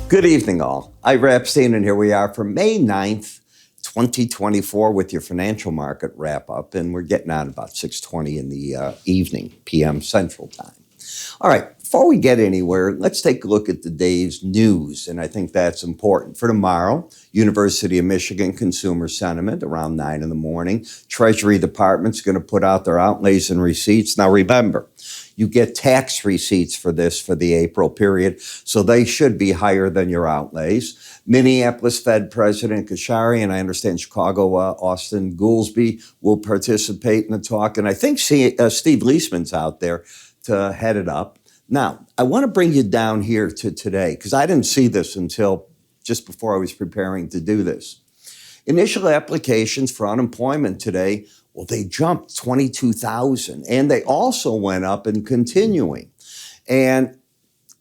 Good evening, all. Ira Epstein, and here we are for May 9th, 2024 with your financial market wrap-up, and we're getting out about 6:20 in the evening, p.m. Central Time. All right, before we get anywhere, let's take a look at the day's news, and I think that's important. For tomorrow, University of Michigan consumer sentiment around 9 in the morning. Treasury Department's going to put out their outlays and receipts. Now, remember, you get tax receipts for this for the April period, so they should be higher than your outlays. Minneapolis Fed President Kashari, and I understand Chicago, Austin Goolsbee will participate in the talk, and I think Steve Leisman's out there to head it up. Now, I want to bring you down here to today, because I didn't see this until just before I was preparing to do this. Initial applications for unemployment today, well, they jumped 22,000, and they also went up and continuing. And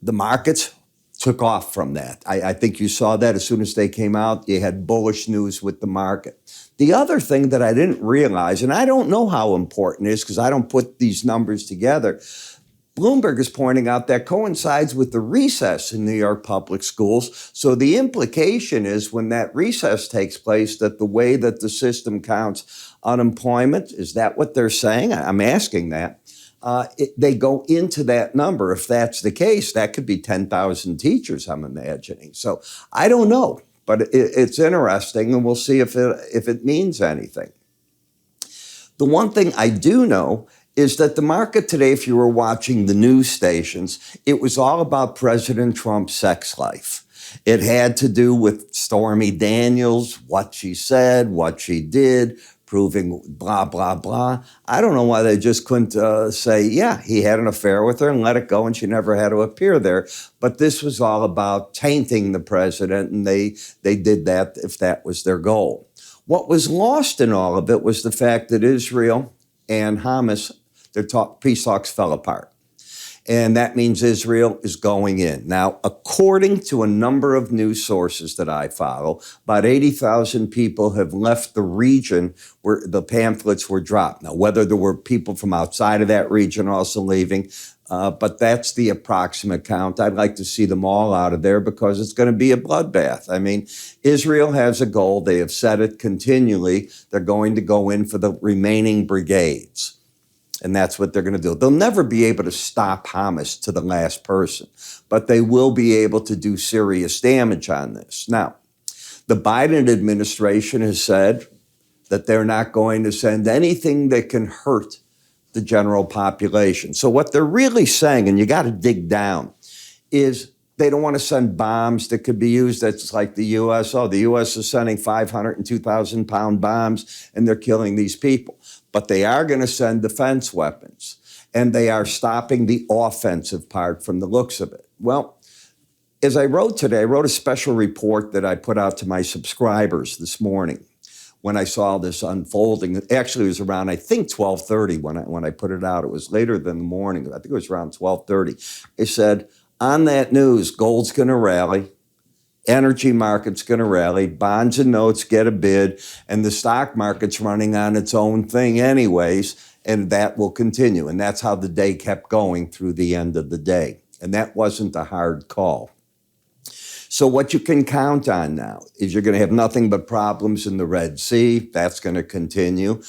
the markets took off from that. I think you saw that as soon as they came out, you had bullish news with the market. The other thing that I didn't realize, and I don't know how important it is because I don't put these numbers together, Bloomberg is pointing out that coincides with the recess in New York public schools. So the implication is when that recess takes place, that the way that the system counts unemployment, is that what they're saying? I'm asking that. They go into that number. If that's the case, that could be 10,000 teachers, I'm imagining. So I don't know, but it's interesting, and we'll see if it means anything. The one thing I do know is that the market today, if you were watching the news stations, it was all about President Trump's sex life. It had to do with Stormy Daniels, what she said, what she did, proving blah, blah, blah. I don't know why they just couldn't say, yeah, he had an affair with her and let it go and she never had to appear there. But this was all about tainting the president, and they did that if that was their goal. What was lost in all of it was the fact that Israel and Hamas, their peace talks fell apart. And that means Israel is going in. Now, according to a number of news sources that I follow, about 80,000 people have left the region where the pamphlets were dropped. Now, whether there were people from outside of that region also leaving, but that's the approximate count. I'd like to see them all out of there because it's going to be a bloodbath. I mean, Israel has a goal. They have said it continually. They're going to go in for the remaining brigades. And that's what they're going to do. They'll never be able to stop Hamas to the last person, but they will be able to do serious damage on this. Now, the Biden administration has said that they're not going to send anything that can hurt the general population. So what they're really saying, and you got to dig down, is they don't want to send bombs that could be used. That's like the U.S. Oh, the U.S. is sending 500 and 2,000-pound bombs, and they're killing these people. But they are going to send defense weapons, and they are stopping the offensive part from the looks of it. Well, as I wrote today, I wrote a special report that I put out to my subscribers this morning when I saw this unfolding. Actually, it was around, I think, 12:30 when I put it out. It was later than the morning. I think it was around 12:30. It said, on that news, gold's going to rally, energy market's going to rally, bonds and notes get a bid, and the stock market's running on its own thing anyways, and that will continue. And that's how the day kept going through the end of the day. And that wasn't a hard call. So what you can count on now is you're going to have nothing but problems in the Red Sea. That's going to continue.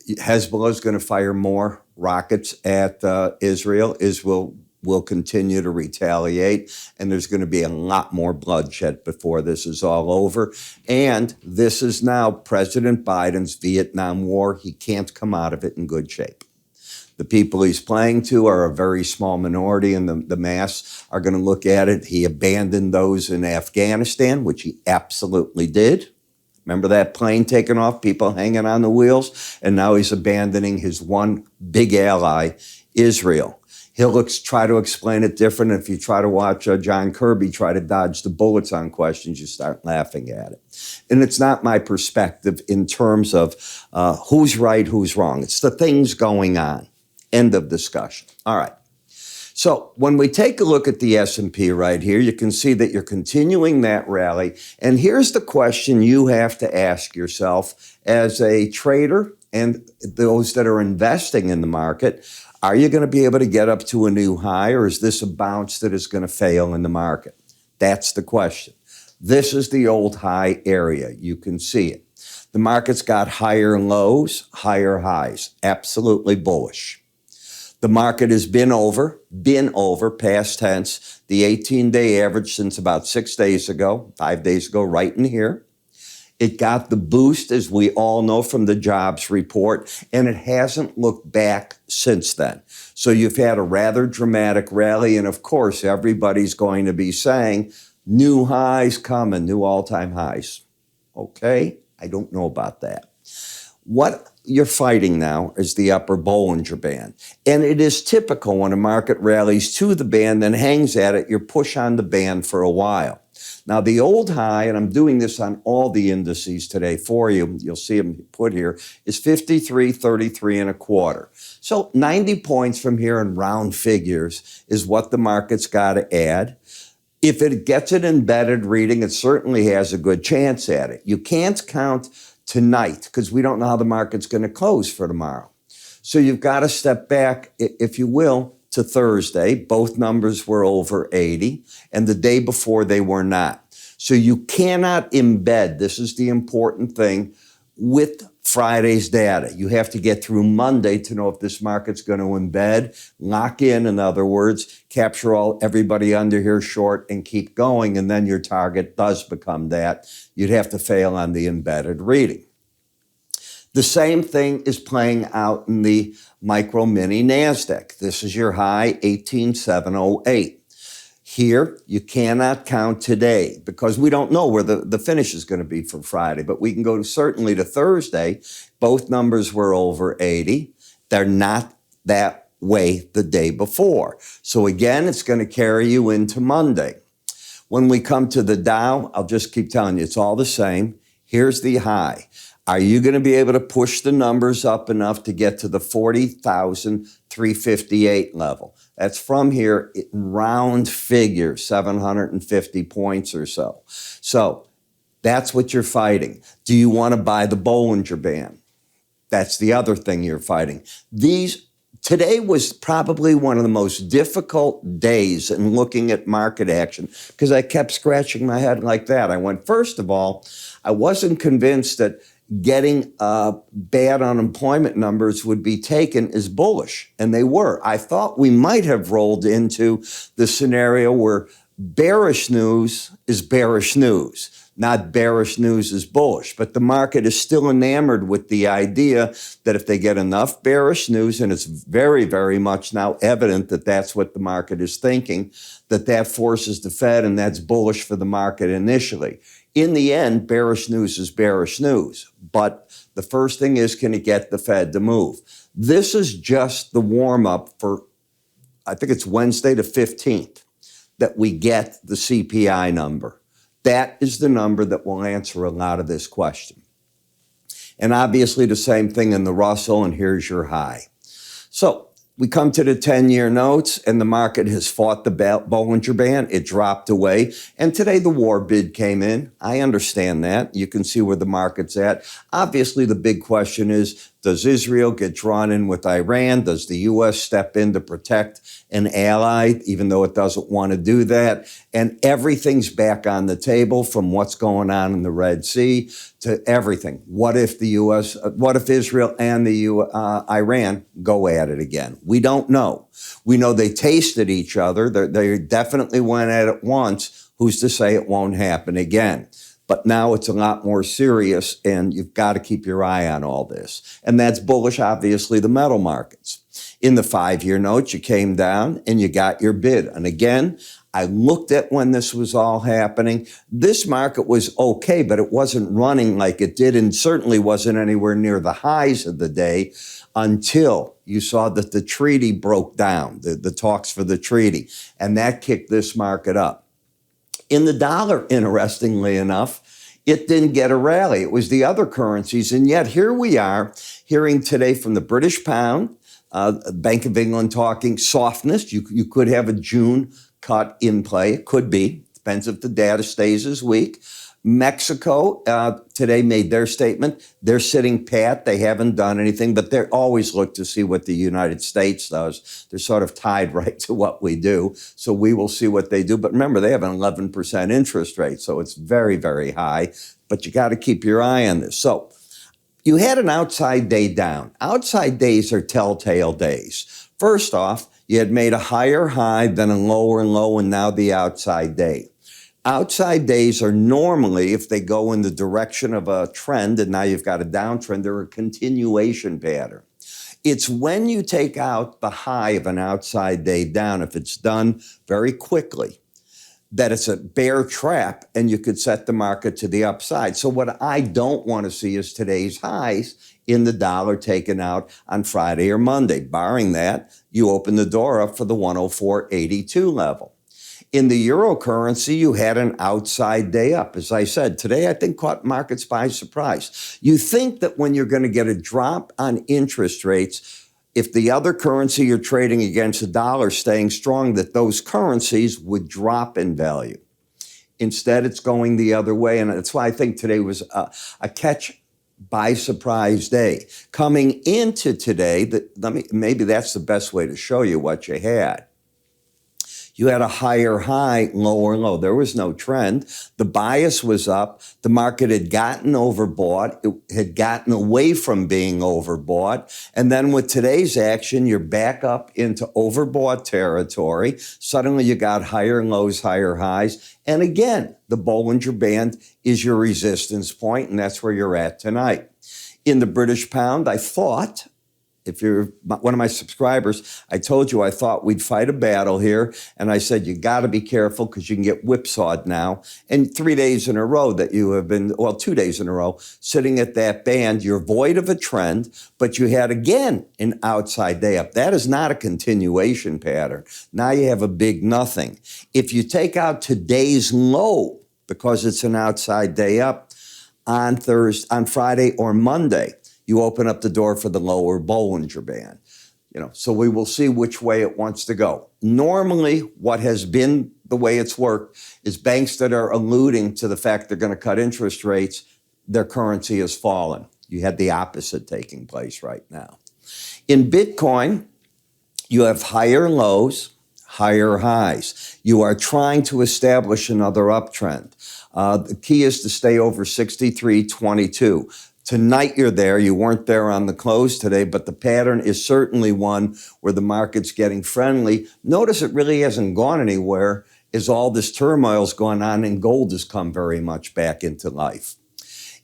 Hezbollah is going to fire more rockets at Israel. Israel will continue to retaliate, and there's going to be a lot more bloodshed before this is all over. And this is now President Biden's Vietnam War. He can't come out of it in good shape. The people he's playing to are a very small minority, and the mass are going to look at it. He abandoned those in Afghanistan, which he absolutely did. Remember that plane taking off, people hanging on the wheels? And now he's abandoning his one big ally, Israel. He'll try to explain it different. If you try to watch John Kirby try to dodge the bullets on questions, you start laughing at it. And it's not my perspective in terms of who's right, who's wrong. It's the things going on. End of discussion. All right. So when we take a look at the S&P right here, you can see that you're continuing that rally. And here's the question you have to ask yourself as a trader and those that are investing in the market. Are you going to be able to get up to a new high, or is this a bounce that is going to fail in the market? That's the question. This is the old high area. You can see it. The market's got higher lows, higher highs. Absolutely bullish. The market has been over, past tense, the 18-day average since about 6 days ago, 5 days ago, right in here. It got the boost, as we all know, from the jobs report, and it hasn't looked back since then. So you've had a rather dramatic rally, and of course, everybody's going to be saying, new highs coming, new all-time highs. Okay, I don't know about that. What you're fighting now is the upper Bollinger Band. And it is typical when a market rallies to the band and hangs at it, you push on the band for a while. Now, the old high, and I'm doing this on all the indices today for you, you'll see them put here, is 53.33 and a quarter. So 90 points from here in round figures is what the market's got to add. If it gets an embedded reading, it certainly has a good chance at it. You can't count tonight because we don't know how the market's going to close for tomorrow. So you've got to step back, if you will, to Thursday. Both numbers were over 80, and the day before they were not. So you cannot embed, this is the important thing, with Friday's data. You have to get through Monday to know if this market's going to embed, lock in other words, capture everybody under here short and keep going, and then your target does become that. You'd have to fail on the embedded reading. The same thing is playing out in the micro mini NASDAQ. This is your high, 18,708. Here, you cannot count today because we don't know where the finish is going to be for Friday, but we can go certainly to Thursday. Both numbers were over 80. They're not that way the day before. So again, it's going to carry you into Monday. When we come to the Dow, I'll just keep telling you, it's all the same. Here's the high. Are you going to be able to push the numbers up enough to get to the 40,358 level? That's from here in round figure, 750 points or so. So that's what you're fighting. Do you want to buy the Bollinger Band? That's the other thing you're fighting. Today was probably one of the most difficult days in looking at market action because I kept scratching my head like that. I went, first of all, I wasn't convinced that getting bad unemployment numbers would be taken as bullish, and they were. I thought we might have rolled into the scenario where bearish news is bearish news, not bearish news is bullish. But the market is still enamored with the idea that if they get enough bearish news, and it's very, very much now evident that that's what the market is thinking, that forces the Fed, and that's bullish for the market initially. In the end, bearish news is bearish news. But the first thing is, can it get the Fed to move? This is just the warm-up for, I think it's Wednesday the 15th, that we get the CPI number. That is the number that will answer a lot of this question. And obviously the same thing in the Russell, and here's your high. So we come to the 10-year notes, and the market has fought the Bollinger Band. It dropped away. And today the war bid came in. I understand that. You can see where the market's at. Obviously, the big question is, does Israel get drawn in with Iran? Does the U.S. step in to protect an ally, even though it doesn't want to do that? And everything's back on the table, from what's going on in the Red Sea to everything. What if Israel and Iran go at it again? We don't know. We know they tasted each other. They definitely went at it once. Who's to say it won't happen again? But now it's a lot more serious, and you've got to keep your eye on all this. And that's bullish, obviously, the metal markets. In the 5-year notes, you came down and you got your bid. And again, I looked at when this was all happening. This market was okay, but it wasn't running like it did, and certainly wasn't anywhere near the highs of the day until you saw that the treaty broke down, the talks for the treaty, and that kicked this market up. In the dollar, interestingly enough, it didn't get a rally. It was the other currencies, and yet here we are hearing today from the British pound, Bank of England talking softness. You could have a June cut in play. It could be. Depends if the data stays as weak. Mexico today made their statement. They're sitting pat. They haven't done anything, but they always look to see what the United States does. They're sort of tied right to what we do. So we will see what they do. But remember, they have an 11% interest rate. So it's very, very high. But you got to keep your eye on this. So you had an outside day down. Outside days are telltale days. First off, you had made a higher high, then a lower low, and now the outside day. Outside days are normally, if they go in the direction of a trend, and now you've got a downtrend, they're a continuation pattern. It's when you take out the high of an outside day down, if it's done very quickly, that it's a bear trap and you could set the market to the upside. So what I don't want to see is today's highs in the dollar taken out on Friday or Monday. Barring that, you open the door up for the 104.82 level. In the eurocurrency, you had an outside day up. As I said, today I think caught markets by surprise. You think that when you're going to get a drop on interest rates, if the other currency you're trading against the dollar staying strong, that those currencies would drop in value. Instead, it's going the other way. And that's why I think today was a catch by surprise day. Coming into today, maybe that's the best way to show you what you had. You had a higher high, lower low. There was no trend. The bias was up. The market had gotten overbought. It had gotten away from being overbought. And then with today's action, you're back up into overbought territory. Suddenly you got higher lows, higher highs. And again, the Bollinger Band is your resistance point, and that's where you're at tonight. In the British pound, I thought, if you're one of my subscribers, I told you I thought we'd fight a battle here. And I said, you got to be careful because you can get whipsawed now. And 3 days in a row that you have been, 2 days in a row, sitting at that band, you're void of a trend, but you had, again, an outside day up. That is not a continuation pattern. Now you have a big nothing. If you take out today's low, because it's an outside day up, on Friday or Monday, you open up the door for the lower Bollinger Band. So we will see which way it wants to go. Normally, what has been the way it's worked is banks that are alluding to the fact they're going to cut interest rates, their currency has fallen. You had the opposite taking place right now. In Bitcoin, you have higher lows, higher highs. You are trying to establish another uptrend. The key is to stay over 63.22. Tonight you're there. You weren't there on the close today, but the pattern is certainly one where the market's getting friendly. Notice it really hasn't gone anywhere as all this turmoil's gone on and gold has come very much back into life.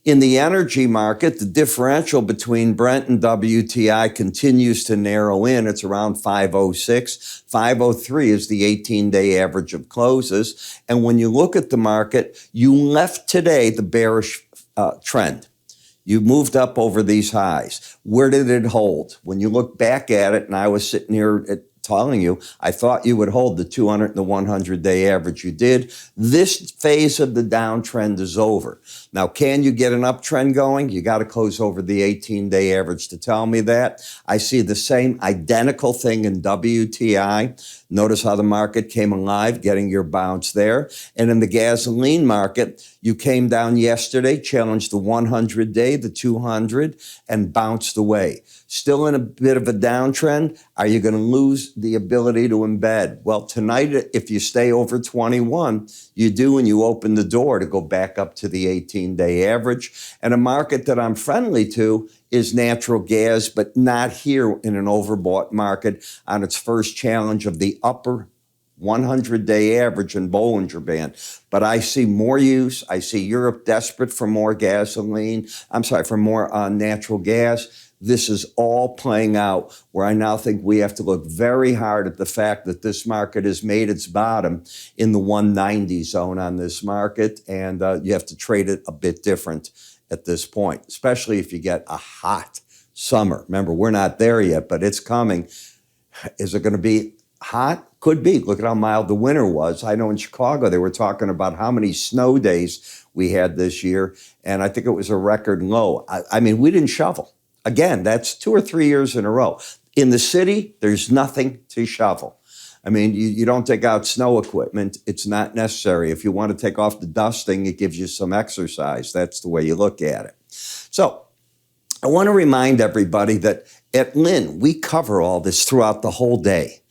In the energy market, the differential between Brent and WTI continues to narrow in. It's around 506. 503 is the 18-day average of closes. And when you look at the market, you left today the bearish trend. You moved up over these highs. Where did it hold? When you look back at it, and I was sitting here telling you, I thought you would hold the 200 and the 100-day average. You did. This phase of the downtrend is over. Now, can you get an uptrend going? You got to close over the 18-day average to tell me that. I see the same identical thing in WTI. Notice how the market came alive, getting your bounce there. And in the gasoline market, you came down yesterday, challenged the 100-day, the 200, and bounced away. Still in a bit of a downtrend. Are you going to lose the ability to embed? Well, tonight, if you stay over 21, you do, and you open the door to go back up to the 18-day average. And a market that I'm friendly to is natural gas, but not here in an overbought market on its first challenge of the upper 100-day average in Bollinger Band. But I see more use. I see Europe desperate for more for more natural gas. This is all playing out where I now think we have to look very hard at the fact that this market has made its bottom in the 190 zone on this market, and you have to trade it a bit different at this point, especially if you get a hot summer. Remember, we're not there yet, but it's coming. Is it going to be hot? Could be. Look at how mild the winter was. I know in Chicago they were talking about how many snow days we had this year, and I think it was a record low. I mean, we didn't shovel. Again, that's 2 or 3 years in a row. In the city, there's nothing to shovel. I mean, you don't take out snow equipment. It's not necessary. If you want to take off the dusting, it gives you some exercise. That's the way you look at it. So I want to remind everybody that at Linn, we cover all this throughout the whole day.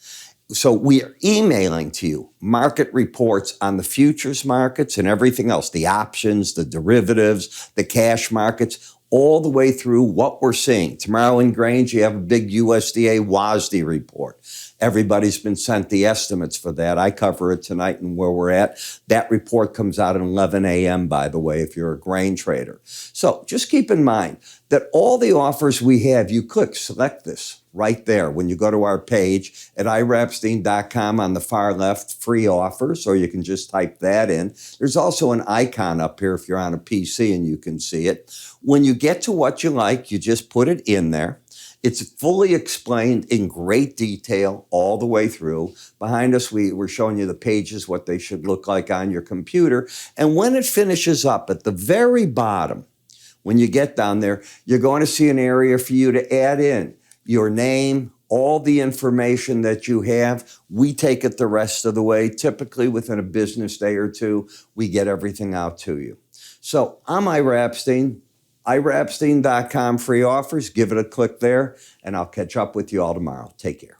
So we are emailing to you market reports on the futures markets and everything else, the options, the derivatives, the cash markets, all the way through what we're seeing. Tomorrow in Grange, you have a big USDA WASDE report. Everybody's been sent the estimates for that. I cover it tonight and where we're at. That report comes out at 11 a.m., by the way, if you're a grain trader. So just keep in mind that all the offers we have, you click select this right there when you go to our page at iraepstein.com on the far left, free offers, or you can just type that in. There's also an icon up here if you're on a PC and you can see it. When you get to what you like, you just put it in there. It's fully explained in great detail all the way through. Behind us, we're showing you the pages, what they should look like on your computer. And when it finishes up at the very bottom, when you get down there, you're going to see an area for you to add in your name, all the information that you have. We take it the rest of the way. Typically within a business day or two, we get everything out to you. So I'm Ira Epstein. iraepstein.com free offers. Give it a click there, and I'll catch up with you all tomorrow. Take care.